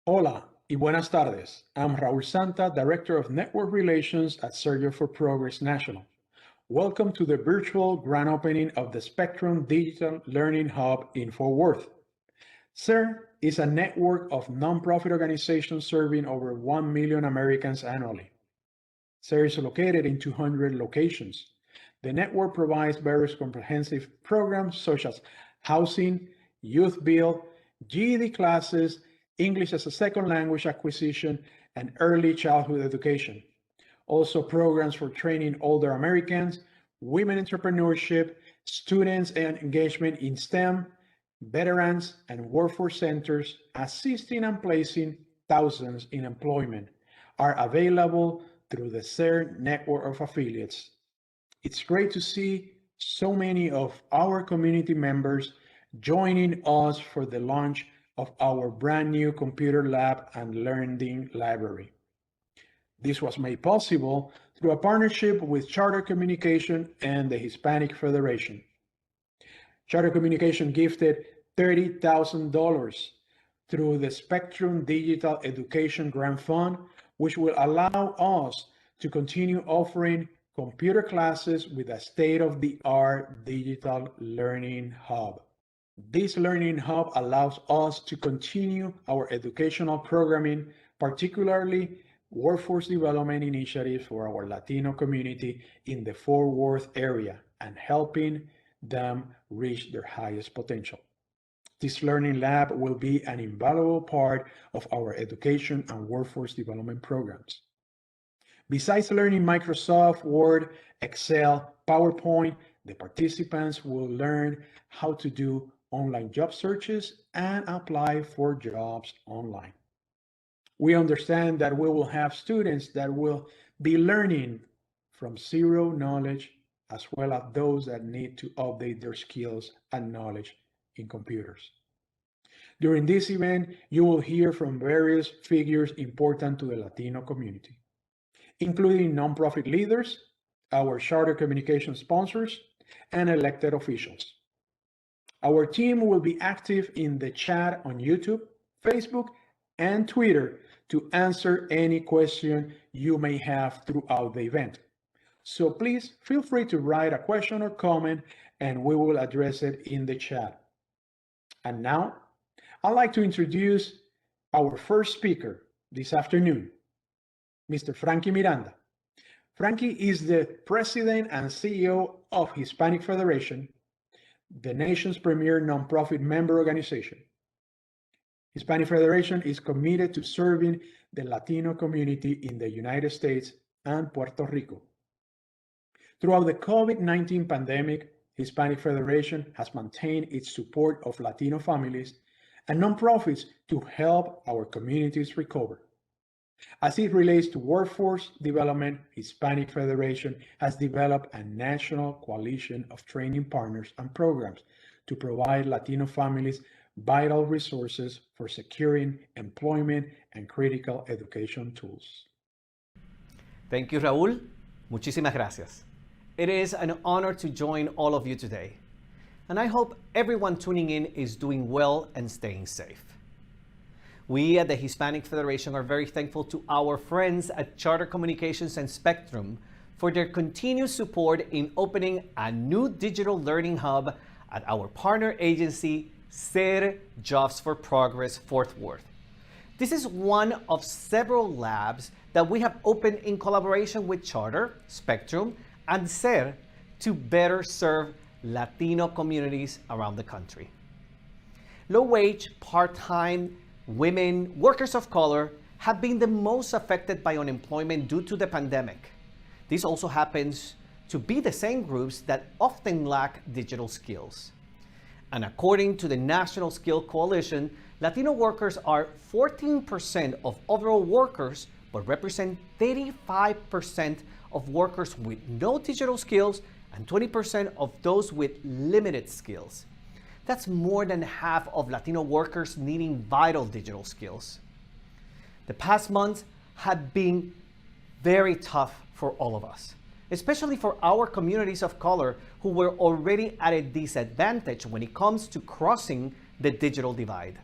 Hola y buenas tardes. I'm Raul Santa, Director of Network Relations at Sergio for Progress National. Welcome to the virtual grand opening of the Spectrum Digital Learning Hub in Fort Worth. CER is a network of nonprofit organizations serving over 1 million Americans annually. CER is located in 200 locations. The network provides various comprehensive programs such as housing, youth build, GED classes, English as a second language acquisition, and early childhood education. Also, programs for training older Americans, women entrepreneurship, students and engagement in STEM, veterans, and workforce centers, assisting and placing thousands in employment, are available through the CERN network of affiliates. It's great to see so many of our community members joining us for the launch of our brand new computer lab and learning library. This was made possible through a partnership with Charter Communication and the Hispanic Federation. Charter Communication gifted $30,000 through the Spectrum Digital Education Grant Fund, which will allow us to continue offering computer classes with a state-of-the-art digital learning hub. This learning hub allows us to continue our educational programming, particularly workforce development initiatives for our Latino community in the Fort Worth area and helping them reach their highest potential. This learning lab will be an invaluable part of our education and workforce development programs. Besides learning Microsoft Word, Excel, PowerPoint, the participants will learn how to do online job searches and apply for jobs online. We understand that we will have students that will be learning from zero knowledge, as well as those that need to update their skills and knowledge in computers. During this event, you will hear from various figures important to the Latino community, including nonprofit leaders, our Charter Communication sponsors, and elected officials. Our team will be active in the chat on YouTube, Facebook, and Twitter to answer any question you may have throughout the event. So please feel free to write a question or comment and we will address it in the chat. And now, I'd like to introduce our first speaker this afternoon, Mr. Frankie Miranda. Frankie is the president and CEO of Hispanic Federation, the nation's premier nonprofit member organization. Hispanic Federation is committed to serving the Latino community in the United States and Puerto Rico. Throughout the COVID-19 pandemic, Hispanic Federation has maintained its support of Latino families and nonprofits to help our communities recover. As it relates to workforce development, Hispanic Federation has developed a national coalition of training partners and programs to provide Latino families vital resources for securing employment and critical education tools. Thank you, Raul. Muchísimas gracias. It is an honor to join all of you today. And I hope everyone tuning in is doing well and staying safe. We at the Hispanic Federation are very thankful to our friends at Charter Communications and Spectrum for their continued support in opening a new digital learning hub at our partner agency, CER Jobs for Progress Fort Worth. This is one of several labs that we have opened in collaboration with Charter, Spectrum, and CER to better serve Latino communities around the country. Low-wage, part-time, women, workers of color have been the most affected by unemployment due to the pandemic. This also happens to be the same groups that often lack digital skills. And according to the National Skill Coalition, Latino workers are 14% of overall workers, but represent 35% of workers with no digital skills and 20% of those with limited skills. That's more than half of Latino workers needing vital digital skills. The past months have been very tough for all of us, especially for our communities of color who were already at a disadvantage when it comes to crossing the digital divide.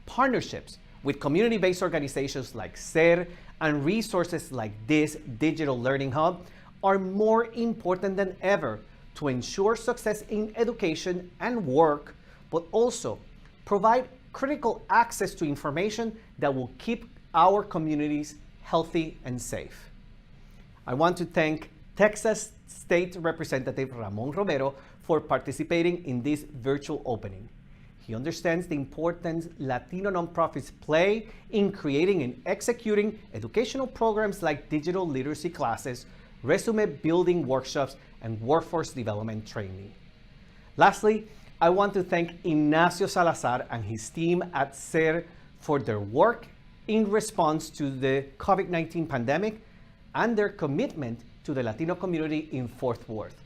Partnerships With community-based organizations like SER and resources like this Digital Learning Hub are more important than ever to ensure success in education and work, but also provide critical access to information that will keep our communities healthy and safe. I want to thank Texas State Representative Ramon Romero for participating in this virtual opening. He understands the importance Latino nonprofits play in creating and executing educational programs like digital literacy classes, resume building workshops, and workforce development training. Lastly, I want to thank Ignacio Salazar and his team at SER for their work in response to the COVID-19 pandemic and their commitment to the Latino community in Fort Worth.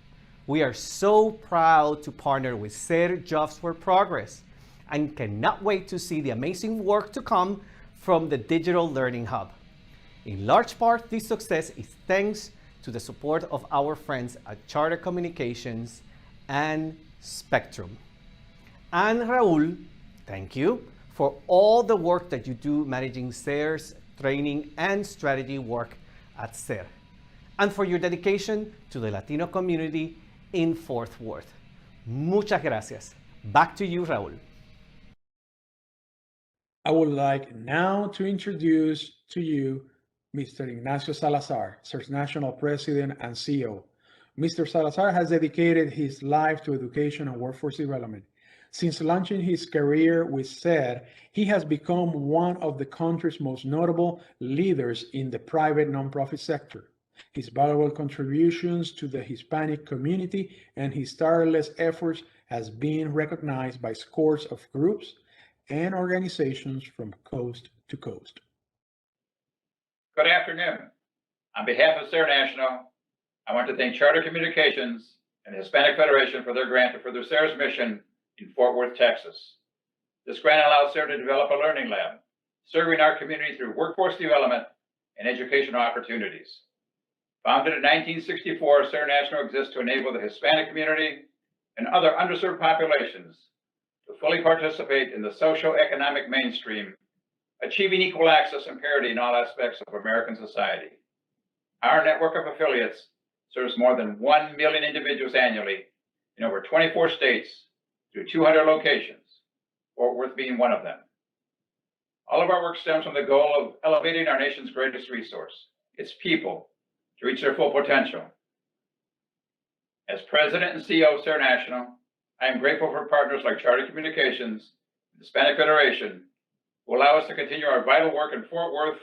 We are so proud to partner with SER Jobs for Progress and cannot wait to see the amazing work to come from the Digital Learning Hub. In large part, this success is thanks to the support of our friends at Charter Communications and Spectrum. And Raul, thank you for all the work that you do managing SER's training and strategy work at SER, and for your dedication to the Latino community in Fort Worth. Muchas gracias. Back to you, Raul. I would like now to introduce to you Mr. Ignacio Salazar, SER's National President and CEO. Mr. Salazar has dedicated his life to education and workforce development. Since launching his career with SER, he has become one of the country's most notable leaders in the private nonprofit sector. His valuable contributions to the Hispanic community and his tireless efforts has been recognized by scores of groups and organizations from coast to coast. Good afternoon. On behalf of SER National, I want to thank Charter Communications and the Hispanic Federation for their grant to further SER's mission in Fort Worth, Texas. This grant allows SER to develop a learning lab, serving our community through workforce development and educational opportunities. Founded in 1964, SER National exists to enable the Hispanic community and other underserved populations to fully participate in the socio-economic mainstream, achieving equal access and parity in all aspects of American society. Our network of affiliates serves more than 1 million individuals annually in over 24 states through 200 locations, Fort Worth being one of them. All of our work stems from the goal of elevating our nation's greatest resource, its people, to reach their full potential. As President and CEO of SER National, I am grateful for partners like Charter Communications and the Hispanic Federation who allow us to continue our vital work in Fort Worth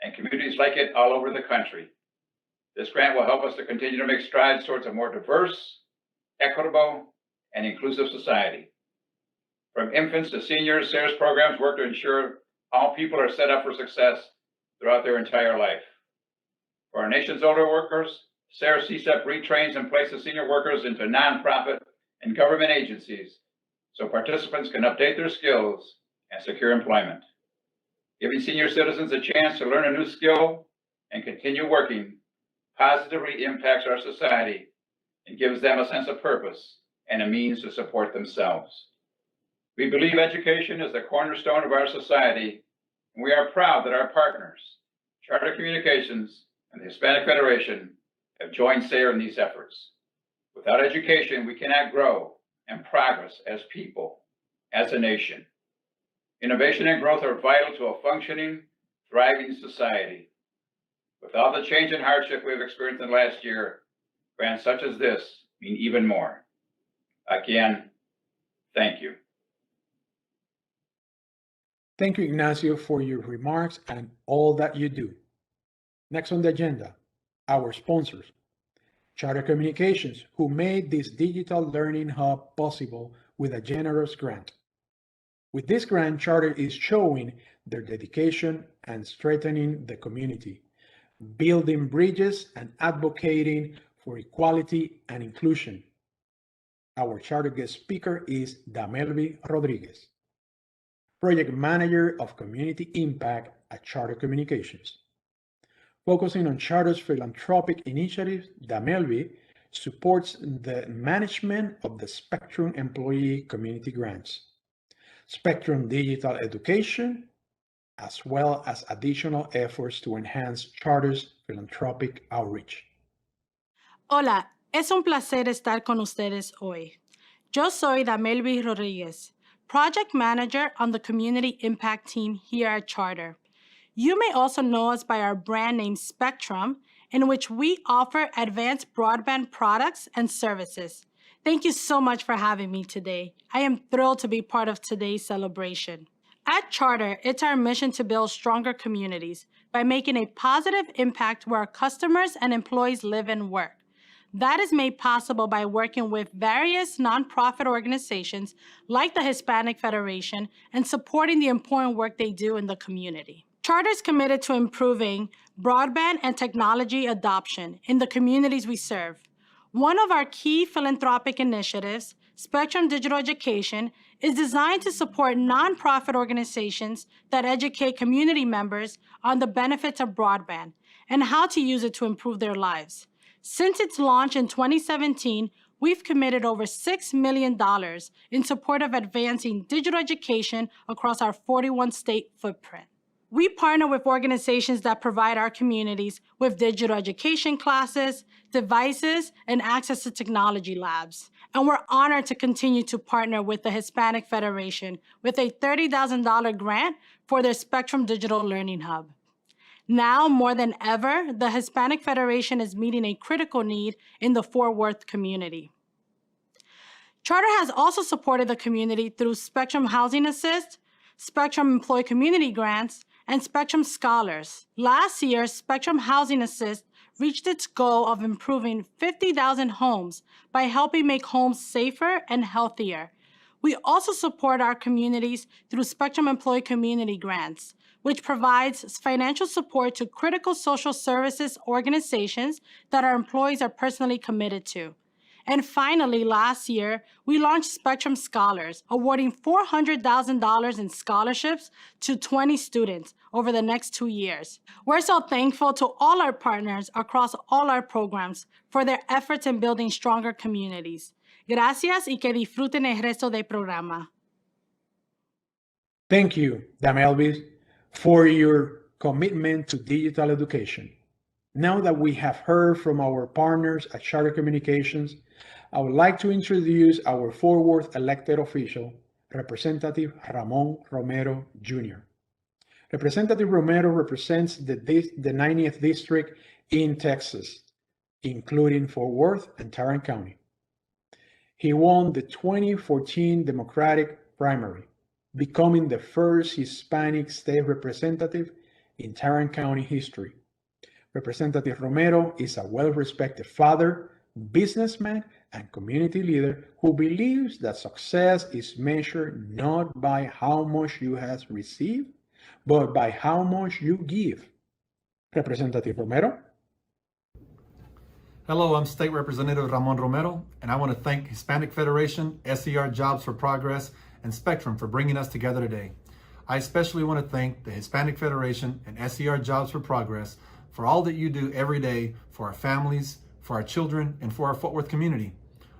and communities like it all over the country. This grant will help us to continue to make strides towards a more diverse, equitable, and inclusive society. From infants to seniors, SER's programs work to ensure all people are set up for success throughout their entire life. For our nation's older workers, SER CSEP retrains and places senior workers into nonprofit and government agencies so participants can update their skills and secure employment. Giving senior citizens a chance to learn a new skill and continue working positively impacts our society and gives them a sense of purpose and a means to support themselves. We believe education is the cornerstone of our society, and we are proud that our partners, Charter Communications and the Hispanic Federation, have joined SER in these efforts. Without education, we cannot grow and progress as people, as a nation. Innovation and growth are vital to a functioning, thriving society. With all the change and hardship we've experienced in the last year, grants such as this mean even more. Again, thank you. Thank you, Ignacio, for your remarks and all that you do. Next on the agenda, our sponsors. Charter Communications, who made this digital learning hub possible with a generous grant. With this grant, Charter is showing their dedication and strengthening the community, building bridges and advocating for equality and inclusion. Our Charter guest speaker is Damelvi Rodriguez, Project Manager of Community Impact at Charter Communications. Focusing on Charter's philanthropic initiatives, Damelvi supports the management of the Spectrum Employee Community Grants, Spectrum Digital Education, as well as additional efforts to enhance Charter's philanthropic outreach. Hola, es un placer estar con ustedes hoy. Yo soy Damelvi Rodriguez, Project Manager on the Community Impact Team here at Charter. You may also know us by our brand name Spectrum, in which we offer advanced broadband products and services. Thank you so much for having me today. I am thrilled to be part of today's celebration. At Charter, it's our mission to build stronger communities by making a positive impact where our customers and employees live and work. That is made possible by working with various nonprofit organizations like the Hispanic Federation and supporting the important work they do in the community. Charter is committed to improving broadband and technology adoption in the communities we serve. One of our key philanthropic initiatives, Spectrum Digital Education, is designed to support nonprofit organizations that educate community members on the benefits of broadband and how to use it to improve their lives. Since its launch in 2017, we've committed over $6 million in support of advancing digital education across our 41-state footprint. We partner with organizations that provide our communities with digital education classes, devices, and access to technology labs. And we're honored to continue to partner with the Hispanic Federation with a $30,000 grant for their Spectrum Digital Learning Hub. Now, more than ever, the Hispanic Federation is meeting a critical need in the Fort Worth community. Charter has also supported the community through Spectrum Housing Assist, Spectrum Employee Community Grants, and Spectrum Scholars. Last year, Spectrum Housing Assist reached its goal of improving 50,000 homes by helping make homes safer and healthier. We also support our communities through Spectrum Employee Community Grants, which provides financial support to critical social services organizations that our employees are personally committed to. And finally, last year, we launched Spectrum Scholars, awarding $400,000 in scholarships to 20 students over the next 2 years. We're so thankful to all our partners across all our programs for their efforts in building stronger communities. Gracias y que disfruten el resto del programa. Thank you, Damelvis, for your commitment to digital education. Now that we have heard from our partners at Charter Communications, I would like to introduce our Fort Worth elected official, Representative Ramon Romero, Jr. Representative Romero represents the 90th District in Texas, including Fort Worth and Tarrant County. He won the 2014 Democratic primary, becoming the first Hispanic state representative in Tarrant County history. Representative Romero is a well-respected father, businessman, and community leader who believes that success is measured not by how much you have received, but by how much you give. Representative Romero. Hello, I'm State Representative Ramon Romero, and I want to thank Hispanic Federation, SER Jobs for Progress, and Spectrum for bringing us together today. I especially want to thank the Hispanic Federation and SER Jobs for Progress for all that you do every day for our families, for our children, and for our Fort Worth community.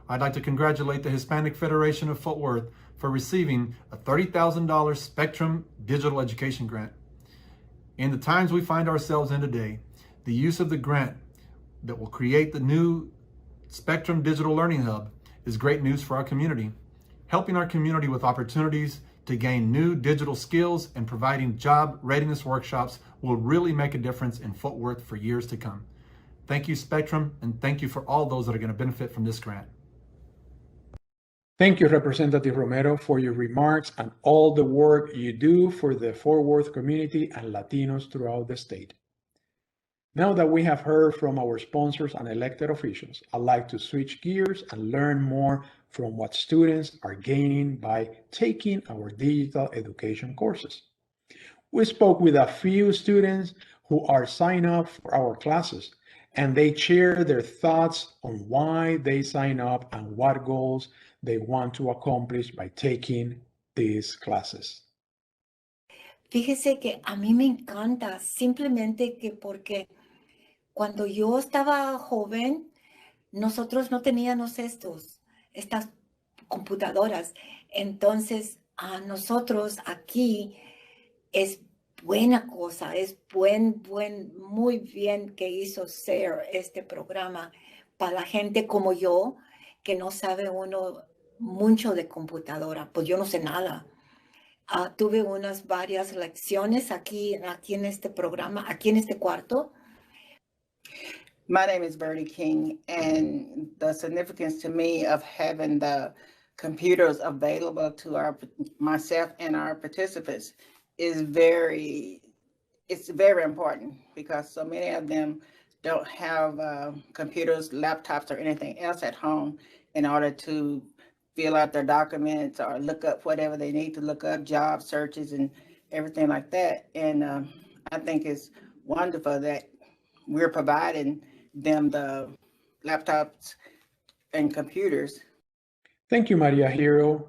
I'd like to congratulate the Hispanic Federation of Fort Worth for receiving a $30,000 Spectrum Digital Education Grant. In the times we find ourselves in today, the use of the grant that will create the new Spectrum Digital Learning Hub is great news for our community. Helping our community with opportunities to gain new digital skills and providing job readiness workshops will really make a difference in Fort Worth for years to come. Thank you, Spectrum, and thank you for all those that are going to benefit from this grant. Thank you, Representative Romero, for your remarks and all the work you do for the Fort Worth community and Latinos throughout the state. Now that we have heard from our sponsors and elected officials, I'd like to switch gears and learn more from what students are gaining by taking our digital education courses. We spoke with a few students who are signed up for our classes, and they share their thoughts on why they sign up and what goals they want to accomplish by taking these classes. Fíjese que a mí me encanta, simplemente que porque cuando yo estaba joven, nosotros no teníamos estas computadoras. Entonces, a nosotros aquí es buena cosa, es muy bien que hizo SARE este programa para la gente como yo, que no sabe uno mucho de computadora, pues yo no sé nada. Tuve varias lecciones aquí en este programa, aquí en este cuarto. My name is Bertie King, and the significance to me of having the computers available to myself and our participants is it's very important, because so many of them don't have computers, laptops, or anything else at home in order to fill out their documents or look up whatever they need to look up, job searches and everything like that. And I think it's wonderful that we're providing them the laptops and computers. Thank you, Maria Hero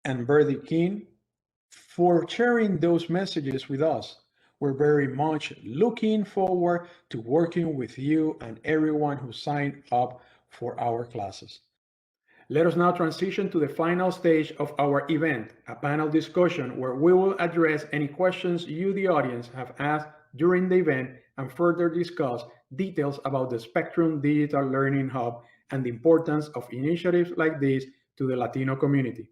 and Bertie King, for sharing those messages with us. We're very much looking forward to working with you and everyone who signed up for our classes. Let us now transition to the final stage of our event, a panel discussion where we will address any questions you, the audience, have asked during the event and further discuss details about the Spectrum Digital Learning Hub and the importance of initiatives like this to the Latino community.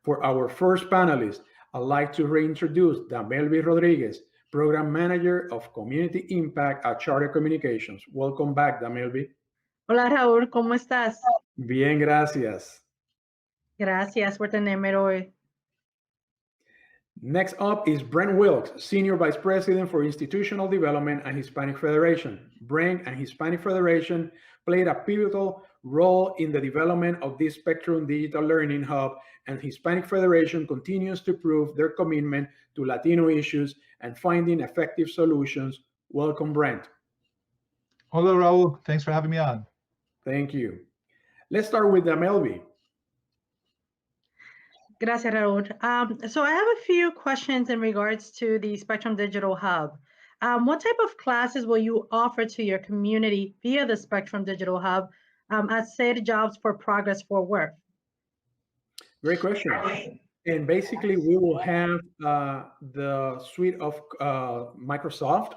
For our first panelist, I'd like to reintroduce Damelby Rodriguez, Program Manager of Community Impact at Charter Communications. Welcome back, Damelby. Hola Raúl, ¿cómo estás? Bien, gracias. Gracias por tenerme hoy. Next up is Brent Wilkes, Senior Vice President for Institutional Development at Hispanic Federation. Brent and Hispanic Federation played a pivotal role in the development of this Spectrum Digital Learning Hub, and Hispanic Federation continues to prove their commitment to Latino issues and finding effective solutions. Welcome, Brent. Hello, Raul. Thanks for having me on. Thank you. Let's start with Damelby. Gracias, Raúl. So I have a few questions in regards to the Spectrum Digital Hub. What type of classes will you offer to your community via the Spectrum Digital Hub at SARE Jobs for Progress for Work? Great question. And basically, we will have the suite of Microsoft,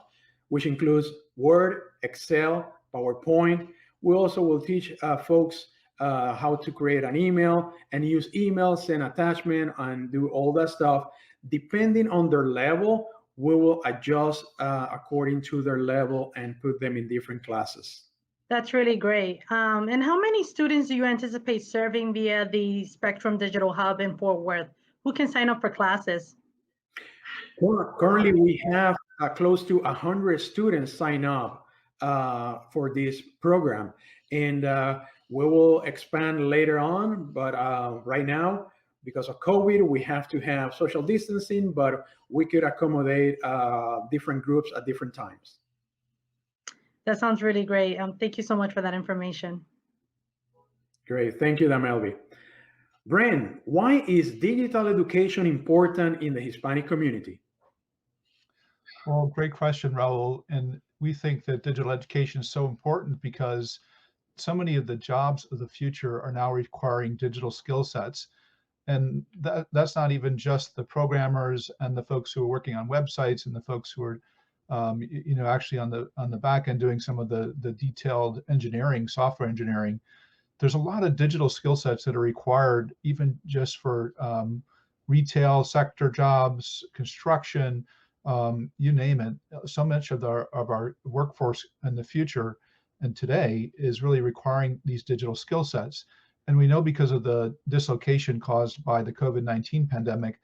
which includes Word, Excel, PowerPoint. We also will teach folks how to create an email and use email, send attachment, and do all that stuff. Depending on their level, we will adjust according to their level and put them in different classes. That's really great. And how many students do you anticipate serving via the Spectrum Digital Hub in Fort Worth? Who can sign up for classes? Well, currently, we have close to 100 students sign up for this program. And we will expand later on, but right now, because of COVID, we have to have social distancing, but we could accommodate different groups at different times. That sounds really great. Thank you so much for that information. Great. Thank you, Damelby. Brent, why is digital education important in the Hispanic community? Well, great question, Raul. And we think that digital education is so important because so many of the jobs of the future are now requiring digital skill sets. And that's not even just the programmers and the folks who are working on websites and the folks who are actually on the back end doing some of the detailed engineering, software engineering. There's a lot of digital skill sets that are required even just for retail sector jobs, construction, you name it. So much of our workforce in the future and today is really requiring these digital skill sets. And we know because of the dislocation caused by the COVID-19 pandemic,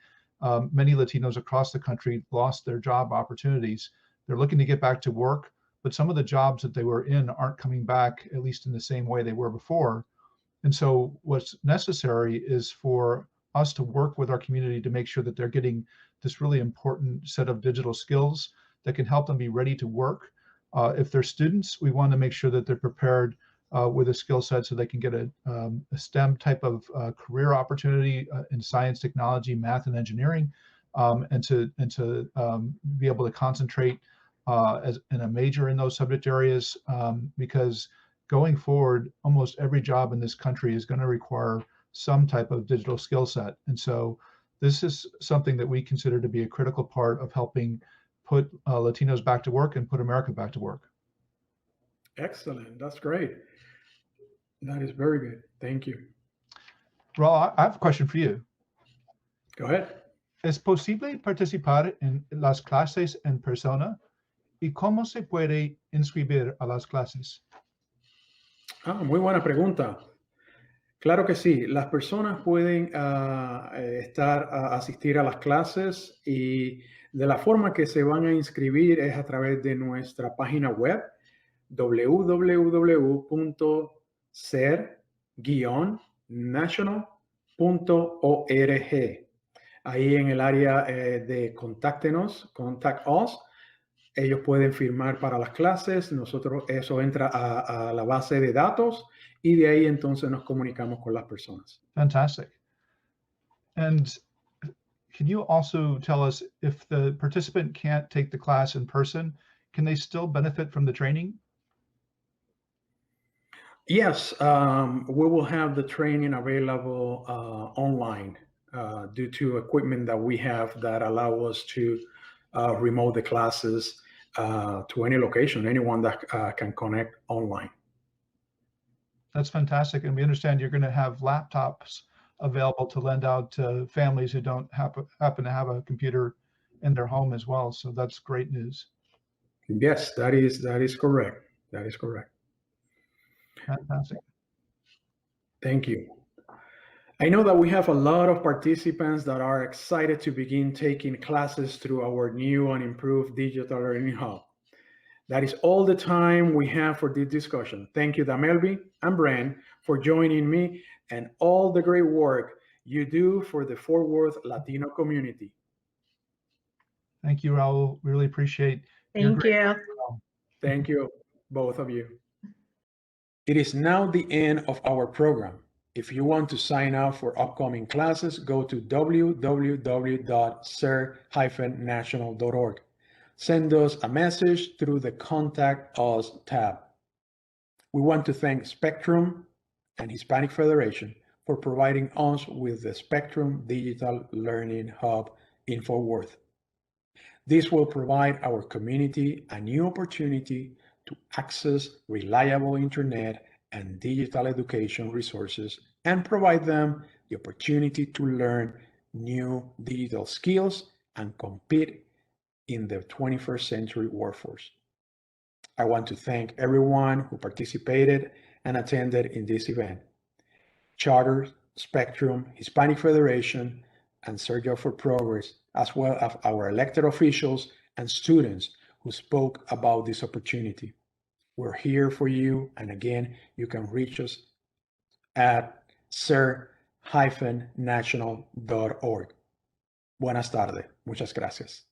many Latinos across the country lost their job opportunities. They're looking to get back to work, but some of the jobs that they were in aren't coming back, at least in the same way they were before. And so what's necessary is for us to work with our community to make sure that they're getting this really important set of digital skills that can help them be ready to work. If they're students, we want to make sure that they're prepared with a skill set so they can get a STEM type of career opportunity in science, technology, math, and engineering, and to be able to concentrate in a major in those subject areas, because going forward, almost every job in this country is going to require some type of digital skill set. And so this is something that we consider to be a critical part of helping put Latinos back to work and put America back to work. Excellent. That's great. That is very good. Thank you. Raul, I have a question for you. Go ahead. ¿Es posible participar en las clases en persona? ¿Y cómo se puede inscribir a las clases? Muy buena pregunta. Claro que sí. Las personas pueden asistir a las clases y de la forma que se van a inscribir es a través de nuestra página web www.ser-national.org. Ahí en el área de contáctenos, Contact Us, ellos pueden firmar para las clases. Nosotros, eso entra a la base de datos y de ahí entonces nos comunicamos con las personas. Fantastic. And can you also tell us if the participant can't take the class in person, can they still benefit from the training? Yes, we will have the training available online due to equipment that we have that allow us to remote the classes to any location, anyone that can connect online. That's fantastic. And we understand you're going to have laptops available to lend out to families who don't happen to have a computer in their home as well. So that's great news. Yes, that is correct. That is correct. Fantastic. Thank you. I know that we have a lot of participants that are excited to begin taking classes through our new and improved Digital Learning Hub. That is all the time we have for this discussion. Thank you, Damelby and Bren, for joining me and all the great work you do for the Fort Worth Latino community. Thank you, Raul. We really appreciate your Thank great you. work as well. Thank you, both of you. It is now the end of our program. If you want to sign up for upcoming classes, go to www.ser-national.org. Send us a message through the Contact Us tab. We want to thank Spectrum and Hispanic Federation for providing us with the Spectrum Digital Learning Hub in Fort Worth. This will provide our community a new opportunity to access reliable internet and digital education resources and provide them the opportunity to learn new digital skills and compete in the 21st century workforce. I want to thank everyone who participated and attended in this event. Charter, Spectrum, Hispanic Federation, and Sergio for Progress, as well as our elected officials and students who spoke about this opportunity. We're here for you, and again, you can reach us at ser-national.org. Buenas tardes. Muchas gracias.